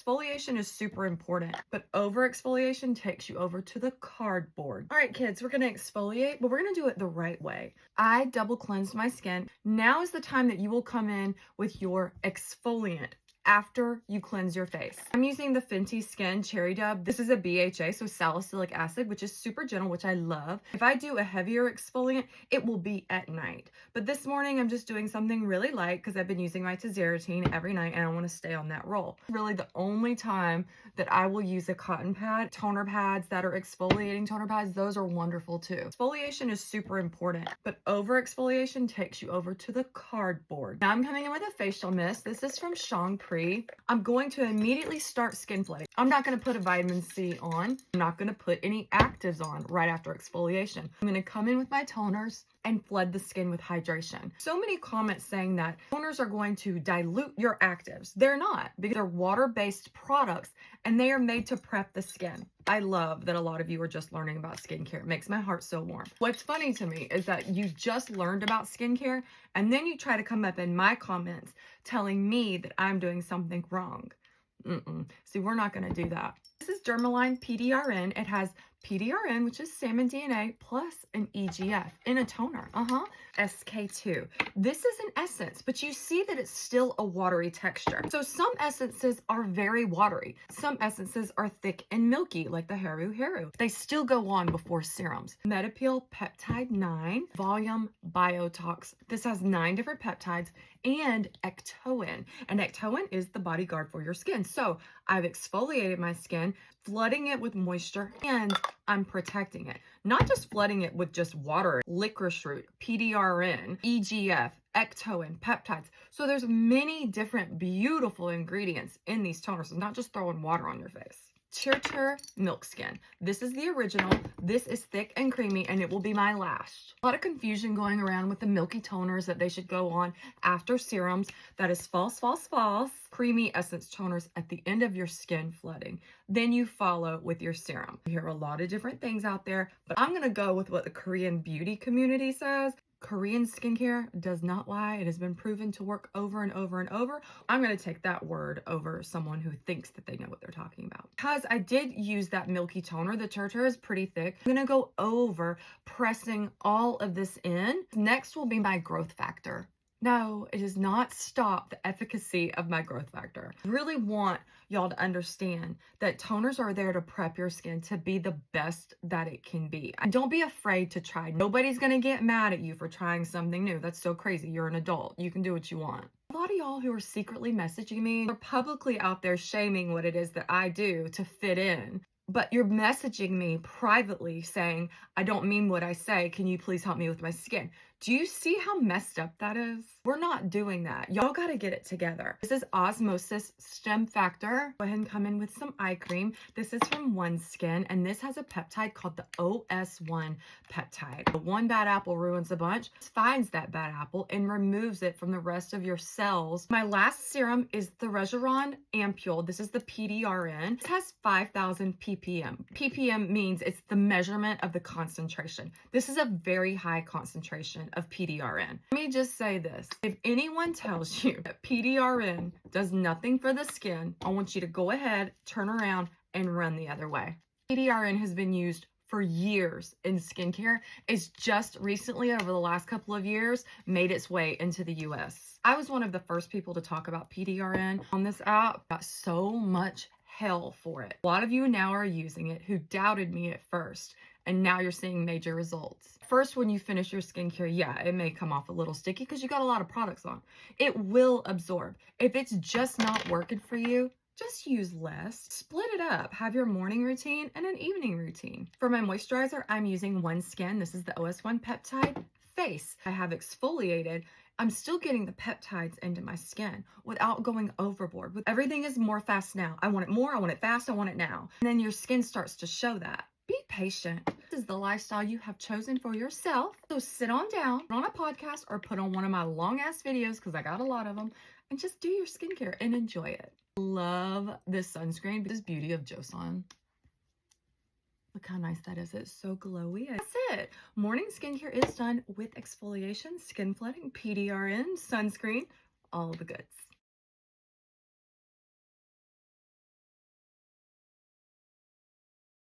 Exfoliation is super important, but over exfoliation takes you over to the cardboard. All right, kids, we're gonna exfoliate, but we're gonna do it the right way. I double cleansed my skin. Now is the time that you will come in with your exfoliant after you cleanse your face. I'm using the Fenty Skin Cherry Dub. This is a BHA, so salicylic acid, which is super gentle, which I love. If I do a heavier exfoliant, it will be at night. But this morning, I'm just doing something really light because I've been using my tazarotene every night and I want to stay on that roll. Really the only time that I will use a cotton pad. Toner pads that are exfoliating toner pads, those are wonderful too. Exfoliation is super important, but over exfoliation takes you over to the cardboard. Now I'm coming in with a facial mist. This is from Sean Pre. I'm going to immediately start skin flooding. I'm not going to put a vitamin C on. I'm not going to put any actives on right after exfoliation. I'm going to come in with my toners and flood the skin with hydration. So many comments saying that toners are going to dilute your actives. They're not, because they're water-based products and they are made to prep the skin. I love that a lot of you are just learning about skincare. It makes my heart so warm. What's funny to me is that you just learned about skincare and then you try to come up in my comments telling me that I'm doing something wrong. See, we're not going to do that. This is Dermaline PDRN. It has PDRN, which is salmon DNA, plus an EGF in a toner. SK2. This is an essence, but you see that it's still a watery texture. So some essences are very watery. Some essences are thick and milky, like the Haru Haru. They still go on before serums. Metapeel Peptide 9, Volume Biotox. This has 9 different peptides and ectoin. And ectoin is the bodyguard for your skin. So I've exfoliated my skin, flooding it with moisture, and I'm protecting it. Not just flooding it with just water, licorice root, PDRN, EGF, ectoin, peptides. So there's many different beautiful ingredients in these toners. It's not just throwing water on your face. Tir Milk Skin. This is the original. This is thick and creamy, and it will be my last. A lot of confusion going around with the milky toners that they should go on after serums. That is false, false, false. Creamy essence toners at the end of your skin flooding. Then you follow with your serum. You hear a lot of different things out there, but I'm going to go with what the Korean beauty community says. Korean skincare does not lie. It has been proven to work over and over and over. I'm going to take that word over someone who thinks that they know what they're talking about. Because I did use that milky toner, the Tir is pretty thick. I'm going to go over pressing all of this in. Next will be my growth factor. No, it does not stop the efficacy of my growth factor. I really want y'all to understand that toners are there to prep your skin to be the best that it can be. And don't be afraid to try. Nobody's going to get mad at you for trying something new. That's so crazy. You're an adult. You can do what you want. A lot of y'all who are secretly messaging me are publicly out there shaming what it is that I do to fit in. But you're messaging me privately saying, I don't mean what I say. Can you please help me with my skin? Do you see how messed up that is? We're not doing that. Y'all got to get it together. This is Osmosis Stem Factor. Go ahead and come in with some eye cream. This is from One Skin, and this has a peptide called the OS1 peptide. The one bad apple ruins a bunch. It finds that bad apple and removes it from the rest of your cells. My last serum is the Regeron Ampule. This is the PDRN. It has 5,000 ppm. ppm means it's the measurement of the concentration. This is a very high concentration of PDRN. Let me just say this. If anyone tells you that PDRN does nothing for the skin, I want you to go ahead, turn around, and run the other way. PDRN has been used for years in skincare. It's just recently, over the last couple of years, made its way into the US. I was one of the first people to talk about PDRN on this app. Got so much hell for it. A lot of you now are using it who doubted me at first, and now you're seeing major results. First, when you finish your skincare, yeah, it may come off a little sticky because you got a lot of products on. It will absorb. If it's just not working for you, just use less. Split it up. Have your morning routine and an evening routine. For my moisturizer, I'm using One Skin. This is the OS1 Peptide Face. I have exfoliated. I'm still getting the peptides into my skin without going overboard. Everything is more fast now. I want it more, I want it fast, I want it now. And then your skin starts to show that. Be patient. This is the lifestyle you have chosen for yourself. So sit on down, put on a podcast, or put on one of my long ass videos, because I got a lot of them, and just do your skincare and enjoy it. Love this sunscreen. This Beauty of Joseon. Look how nice that is. It's so glowy. That's it. Morning skincare is done with exfoliation, skin flooding, PDRN, sunscreen, all the goods.